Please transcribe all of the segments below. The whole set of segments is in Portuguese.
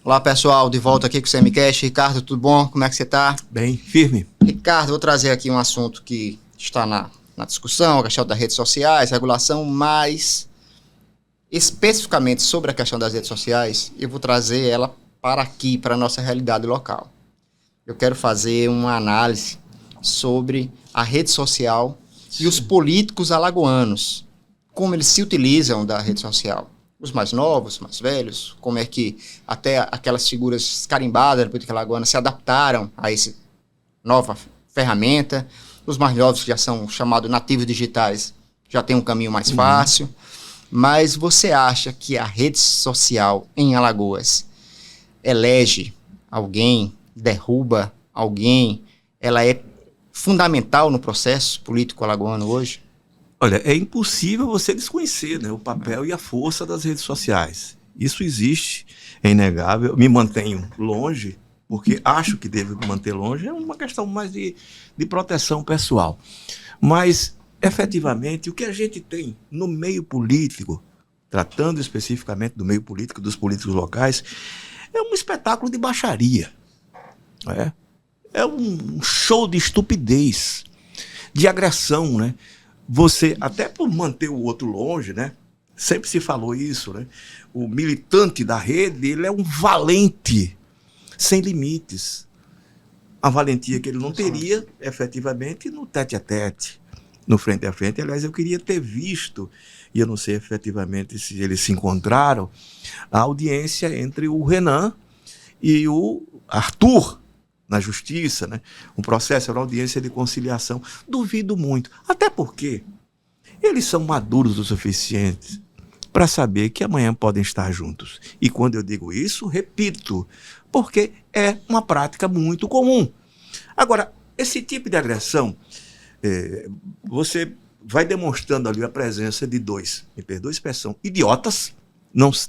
Olá pessoal, de volta aqui com o CMCast. Ricardo, tudo bom? Como é que você está? Bem, firme. Ricardo, vou trazer aqui um assunto que está na discussão, a questão das redes sociais, regulação, mas especificamente sobre a questão das redes sociais, eu vou trazer ela para aqui, para a nossa realidade local. Eu quero fazer uma análise sobre a rede social e os políticos alagoanos, como eles se utilizam da rede social. Os mais novos, mais velhos, como é que até aquelas figuras carimbadas da política alagoana se adaptaram a essa nova ferramenta. Os mais novos, que já são chamados nativos digitais, já tem um caminho mais fácil. Mas você acha que a rede social em Alagoas elege alguém, derruba alguém, ela é fundamental no processo político alagoano hoje? Olha, é impossível você desconhecer, né, o papel e a força das redes sociais. Isso existe, é inegável. Eu me mantenho longe, porque acho que devo me manter longe. É uma questão mais de proteção pessoal. Mas, efetivamente, o que a gente tem no meio político, tratando especificamente do meio político, dos políticos locais, é um espetáculo de baixaria. É um show de estupidez, de agressão, né? Você, até por manter o outro longe, né? Sempre se falou isso, né? O militante da rede, ele é um valente, sem limites. A valentia que ele não teria, efetivamente, no tete-a-tete, no frente a frente. Aliás, eu queria ter visto, e eu não sei efetivamente se eles se encontraram, a audiência entre o Renan e o Arthur, na justiça, né? Um processo, uma audiência de conciliação. Duvido muito. Até porque eles são maduros o suficiente para saber que amanhã podem estar juntos. E quando eu digo isso, repito, porque é uma prática muito comum. Agora, esse tipo de agressão, você vai demonstrando ali a presença de dois, me perdoe a expressão, idiotas.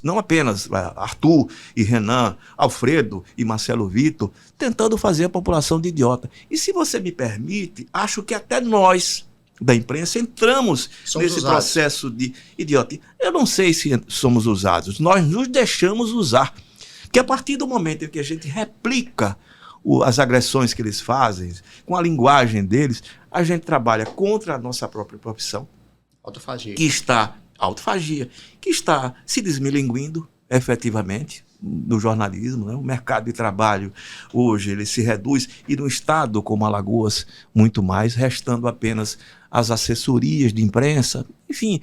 Não apenas Arthur e Renan, Alfredo e Marcelo Vitor, tentando fazer a população de idiota. E se você me permite, acho que até nós, da imprensa, entramos nesse processo de idiota. Eu não sei se somos usados, nós nos deixamos usar. Porque a partir do momento em que a gente replica as agressões que eles fazem, com a linguagem deles, a gente trabalha contra a nossa própria profissão. Autofagia. Autofagia, que está se desmilinguindo efetivamente no jornalismo, né? O mercado de trabalho hoje ele se reduz, e no estado como Alagoas muito mais, restando apenas as assessorias de imprensa. Enfim,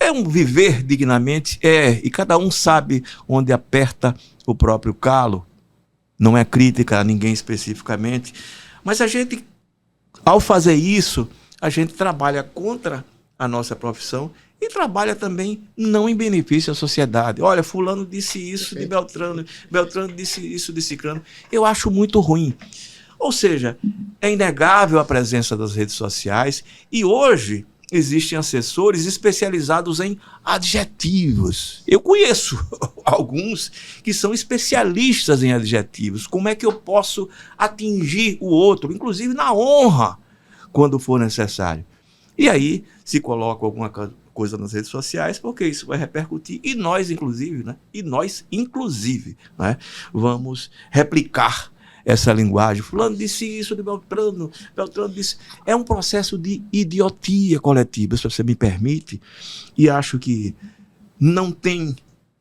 é um viver dignamente, e cada um sabe onde aperta o próprio calo. Não é crítica a ninguém especificamente, mas a gente, ao fazer isso, a gente trabalha contra a nossa profissão e trabalha também não em benefício à sociedade. Olha, fulano disse isso de Beltrano, Beltrano disse isso de Cicrano. Eu acho muito ruim. Ou seja, é inegável a presença das redes sociais, e hoje existem assessores especializados em adjetivos. Eu conheço alguns que são especialistas em adjetivos. Como é que eu posso atingir o outro, inclusive na honra, quando for necessário? E aí se coloca alguma coisa nas redes sociais, porque isso vai repercutir, e nós, inclusive, né, vamos replicar essa linguagem. Fulano disse isso de Beltrano, Beltrano disse... É um processo de idiotia coletiva, se você me permite, e acho que não tem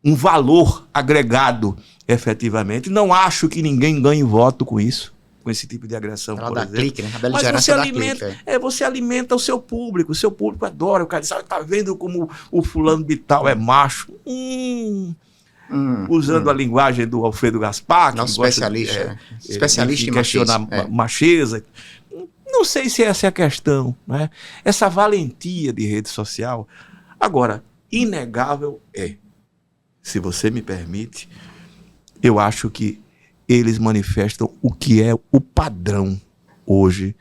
um valor agregado efetivamente. Não acho que ninguém ganhe voto com isso, com esse tipo de agressão, por exemplo. Clique, né? Mas você alimenta o seu público adora, o cara diz, tá vendo como o fulano de tal é macho? Usando a linguagem do Alfredo Gaspar, nosso especialista, especialista em questionar macheza. Não sei se essa é a questão, né? Essa valentia de rede social. Agora, inegável se você me permite, eu acho que eles manifestam o que é o padrão hoje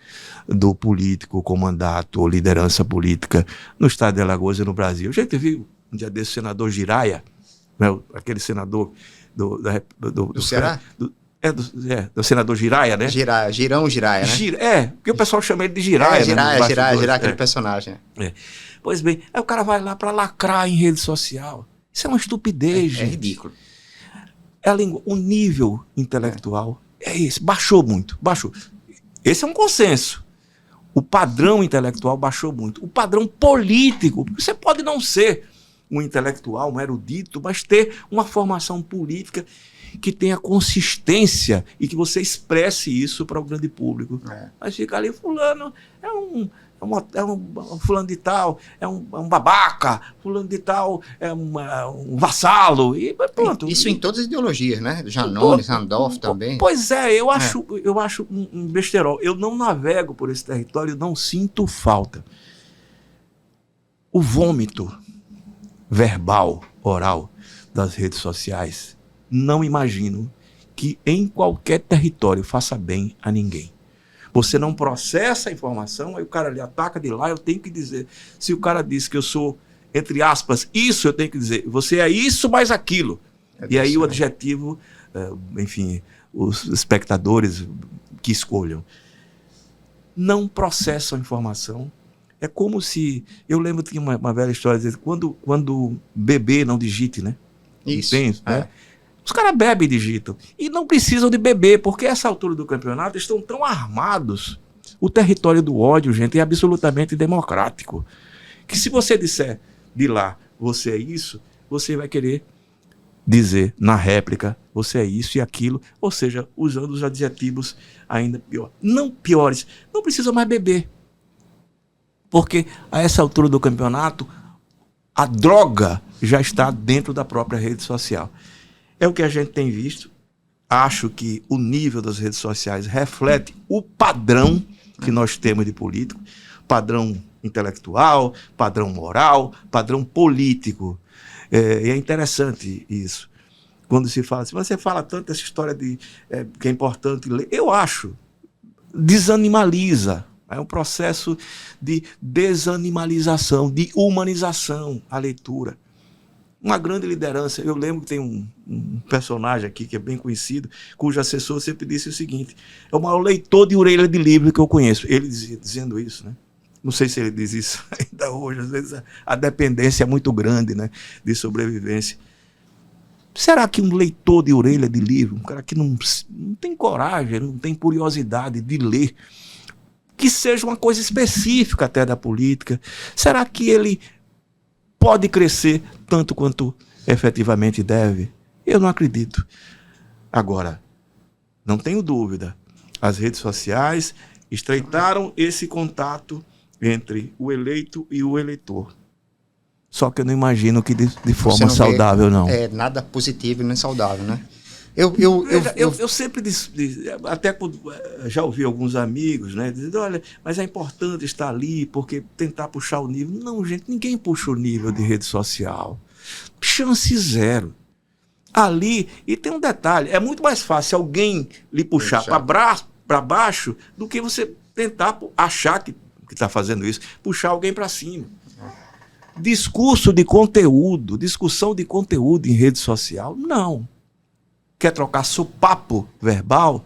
do político com mandato ou liderança política no estado de Alagoas e no Brasil. A gente viu um dia desse o senador Giraia, né, aquele senador do Ceará? Do senador Giraia, né? Girão Giraia, né? Porque o pessoal chama ele de Giraia. Giraia, aquele personagem. Pois bem, aí o cara vai lá para lacrar em rede social. Isso é uma estupidez, gente. É ridículo. o nível intelectual é esse. Baixou muito, baixou. Esse é um consenso. O padrão intelectual baixou muito. O padrão político, você pode não ser um intelectual, um erudito, mas ter uma formação política que tenha consistência e que você expresse isso para o grande público. Mas fica ali, fulano é um fulano de tal, é um babaca, fulano de tal é um vassalo, e pronto. Isso em todas as ideologias, né? Janones, Randolph também. Pois é, eu acho um besterol. Eu não navego por esse território, não sinto falta. O vômito verbal, oral, das redes sociais, não imagino que em qualquer território faça bem a ninguém. Você não processa a informação, aí o cara lhe ataca de lá, eu tenho que dizer. Se o cara diz que eu sou, entre aspas, isso, eu tenho que dizer, você é isso mais aquilo. E aí o adjetivo, enfim, os espectadores que escolham. Não processam a informação. É como se... Eu lembro que tinha uma velha história, de quando beber não digite, né? Isso. Né? Os caras bebem e digitam. E não precisam de beber, porque a essa altura do campeonato estão tão armados. O território do ódio, gente, é absolutamente democrático. Que se você disser de lá, você é isso, você vai querer dizer na réplica, você é isso e aquilo. Ou seja, usando os adjetivos ainda pior. Não piores, não precisa mais beber. Porque a essa altura do campeonato, a droga já está dentro da própria rede social. É o que a gente tem visto. Acho que o nível das redes sociais reflete o padrão que nós temos de político, padrão intelectual, padrão moral, padrão político. E é interessante isso. Quando se fala assim, você fala tanto essa história de que é importante ler. Eu acho, desanimaliza. É um processo de desanimalização, de humanização a leitura. Uma grande liderança. Eu lembro que tem um personagem aqui que é bem conhecido, cujo assessor sempre disse o seguinte: é o maior leitor de orelha de livro que eu conheço. Ele dizendo isso, né? Não sei se ele diz isso ainda hoje. Às vezes a dependência é muito grande, né, de sobrevivência. Será que um leitor de orelha de livro, um cara que não tem coragem, não tem curiosidade de ler, que seja uma coisa específica até da política, será que ele pode crescer tanto quanto efetivamente deve? Eu não acredito. Agora, não tenho dúvida, as redes sociais estreitaram esse contato entre o eleito e o eleitor. Só que eu não imagino que de forma saudável, não. É nada positivo nem saudável, né? Eu sempre até já ouvi alguns amigos, né, dizendo, olha, mas é importante estar ali porque tentar puxar o nível. Não, gente, ninguém puxa o nível de rede social. Chance zero. Ali, e tem um detalhe, é muito mais fácil alguém lhe puxar para baixo do que você tentar achar que está fazendo isso, puxar alguém para cima. Discurso de conteúdo, discussão de conteúdo em rede social, não. Quer trocar sopapo verbal?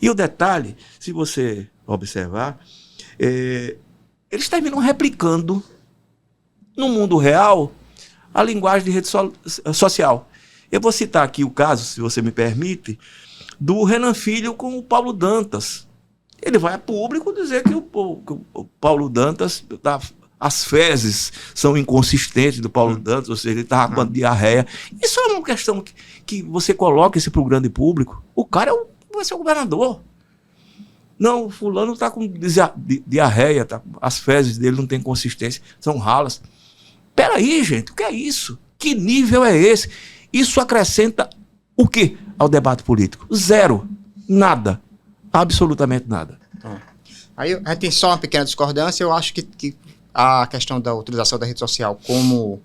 E o detalhe, se você observar, eles terminam replicando no mundo real a linguagem de rede social. Eu vou citar aqui o caso, se você me permite, do Renan Filho com o Paulo Dantas. Ele vai a público dizer que o Paulo Dantas, as fezes são inconsistentes do Paulo Dantas, ou seja, ele estava com diarreia. Isso é uma questão que você coloca isso para o grande público. O cara vai ser o governador. Não, o fulano está com diarreia, as fezes dele não têm consistência, são ralas. Peraí, gente, o que é isso? Que nível é esse? Isso acrescenta o quê ao debate político? Zero. Nada. Absolutamente nada. Aí a gente tem só uma pequena discordância. Eu acho que a questão da utilização da rede social como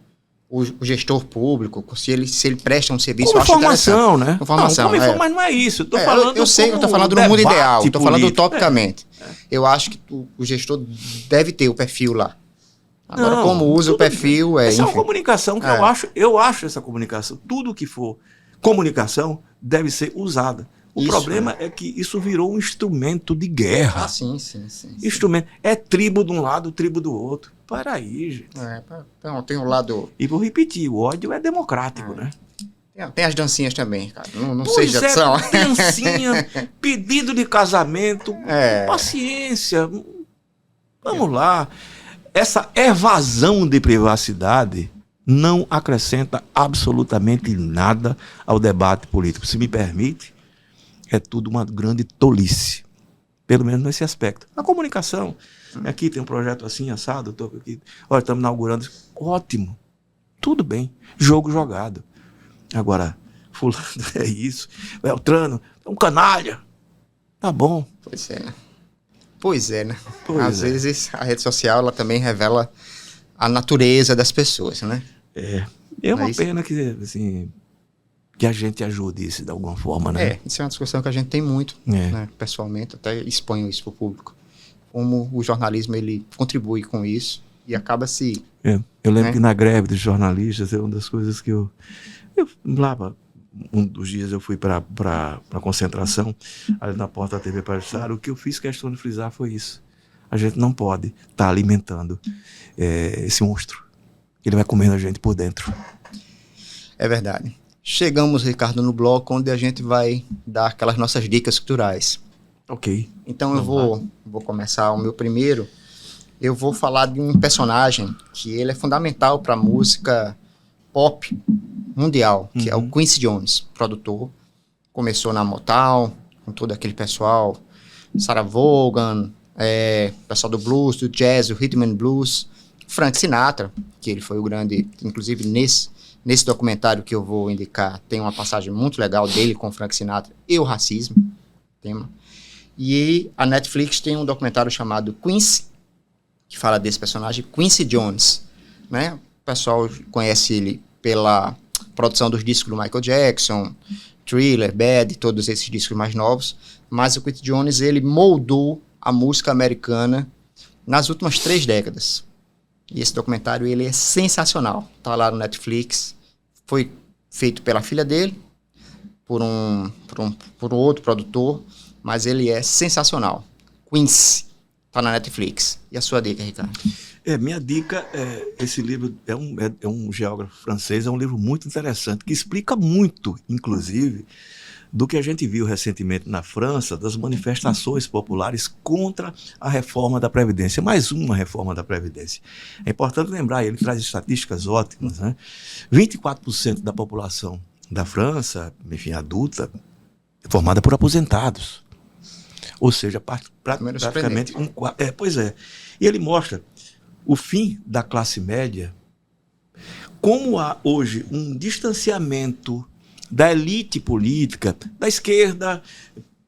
o gestor público, se ele presta um serviço, como eu acho informação, né? Informação, mas não é isso. Eu falando eu sei que eu estou falando no mundo ideal, estou falando utopicamente. É. Eu acho que o gestor deve ter o perfil lá. Agora, como usa o perfil... Essa é uma comunicação que eu acho essa comunicação. Tudo que for comunicação deve ser usada. O problema é que isso virou um instrumento de guerra. Ah, sim. Instrumento. É tribo de um lado, tribo do outro. Para aí, gente. Então, tem um lado... E vou repetir, o ódio é democrático, né? Tem as dancinhas também, cara. Não Pois seja é, só. dancinha, pedido de casamento, É. paciência. Vamos lá. Essa evasão de privacidade não acrescenta absolutamente nada ao debate político. Se me permite, é tudo uma grande tolice. Pelo menos nesse aspecto. A comunicação. Aqui tem um projeto assim, assado. Olha, estamos inaugurando. Ótimo. Tudo bem. Jogo jogado. Agora, fulano é isso. Beltrano é um canalha. Tá bom. Pois é, né? Pois é, né? Pois Às é. vezes a rede social ela também revela a natureza das pessoas, né? É uma Não é isso? pena que, assim, que a gente ajude isso de alguma forma, né? Isso é uma discussão que a gente tem muito, né? Pessoalmente, até exponho isso para o público. Como o jornalismo ele contribui com isso e acaba se... Eu lembro né? que na greve dos jornalistas é uma das coisas que eu lá, um dos dias eu fui para a concentração ali na porta da TV Paraíso. O que eu fiz questão de frisar foi isso. A gente não pode estar alimentando esse monstro. Ele vai comendo a gente por dentro. É verdade. Chegamos, Ricardo, no bloco onde a gente vai dar aquelas nossas dicas culturais. Ok. Então eu vou começar o meu primeiro. Eu vou falar de um personagem que ele é fundamental para a música pop mundial, que é o Quincy Jones, produtor. Começou na Motown, com todo aquele pessoal, Sarah Vaughan, pessoal do blues, do jazz, do rhythm and blues, Frank Sinatra, que ele foi o grande, inclusive nesse documentário que eu vou indicar, tem uma passagem muito legal dele com Frank Sinatra e o racismo, tema. E a Netflix tem um documentário chamado Quincy, que fala desse personagem, Quincy Jones, né? O pessoal conhece ele pela produção dos discos do Michael Jackson, Thriller, Bad, todos esses discos mais novos, mas o Quincy Jones, ele moldou a música americana nas últimas 3 décadas. E esse documentário, ele é sensacional. Tá lá no Netflix, foi feito pela filha dele, por um outro produtor, mas ele é sensacional. Quincy, tá na Netflix. E a sua dica, Ricardo? Minha dica esse livro é um geógrafo francês, é um livro muito interessante, que explica muito, inclusive, do que a gente viu recentemente na França, das manifestações populares contra a reforma da Previdência. Mais uma reforma da Previdência. É importante lembrar, ele traz estatísticas ótimas, né? 24% da população da França, enfim, adulta, é formada por aposentados. Ou seja, praticamente um quarto. Pois é. E ele mostra o fim da classe média, como há hoje um distanciamento da elite política, da esquerda,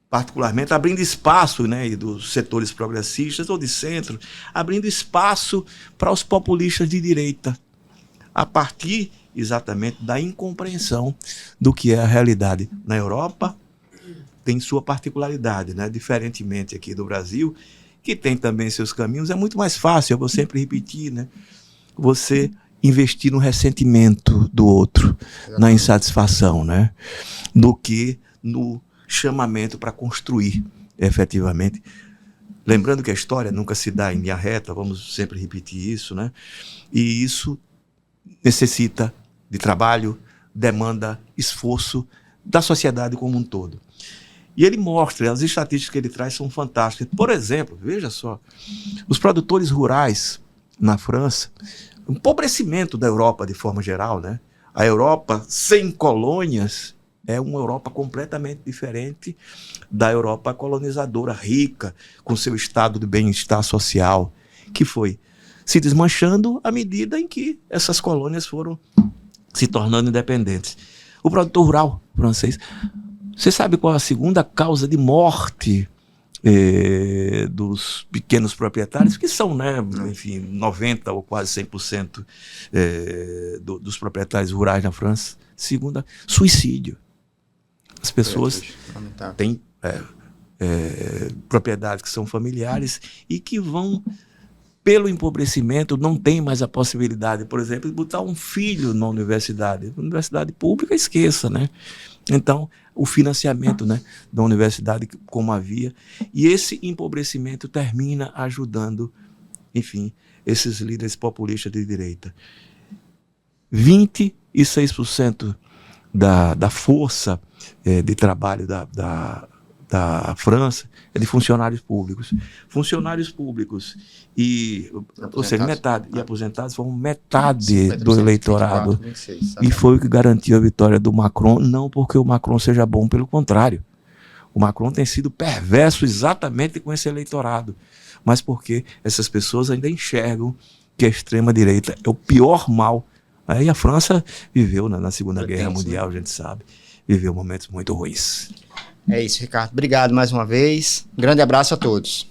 particularmente, abrindo espaço, né, e dos setores progressistas ou de centro, abrindo espaço para os populistas de direita, a partir exatamente da incompreensão do que é a realidade. Na Europa tem sua particularidade, né, diferentemente aqui do Brasil, que tem também seus caminhos. É muito mais fácil, eu vou sempre repetir, né, você investir no ressentimento do outro, na insatisfação, né, do que no chamamento para construir efetivamente. Lembrando que a história nunca se dá em linha reta, vamos sempre repetir isso, né? E isso necessita de trabalho, demanda esforço da sociedade como um todo. E ele mostra, as estatísticas que ele traz são fantásticas. Por exemplo, veja só, os produtores rurais na França, o empobrecimento da Europa de forma geral, né? A Europa sem colônias é uma Europa completamente diferente da Europa colonizadora, rica, com seu estado de bem-estar social, que foi se desmanchando à medida em que essas colônias foram se tornando independentes. O produtor rural francês, você sabe qual é a segunda causa de morte dos pequenos proprietários, que são, né, enfim, 90% ou quase 100% dos proprietários rurais na França? Segunda, suicídio. As pessoas têm propriedades que são familiares e que vão, pelo empobrecimento, não tem mais a possibilidade, por exemplo, de botar um filho na universidade. Universidade pública, esqueça, né? Então, o financiamento, né, da universidade como havia. E esse empobrecimento termina ajudando, enfim, esses líderes populistas de direita. 26% da força de trabalho da França é de funcionários públicos. Funcionários públicos ou seja, metade, e aposentados foram metade do eleitorado. 24, 26, e foi o que garantiu a vitória do Macron, não porque o Macron seja bom, pelo contrário. O Macron tem sido perverso exatamente com esse eleitorado, mas porque essas pessoas ainda enxergam que a extrema-direita é o pior mal. Aí a França viveu na Segunda Guerra Mundial, a gente sabe, viveu momentos muito ruins. É isso, Ricardo. Obrigado mais uma vez. Um grande abraço a todos.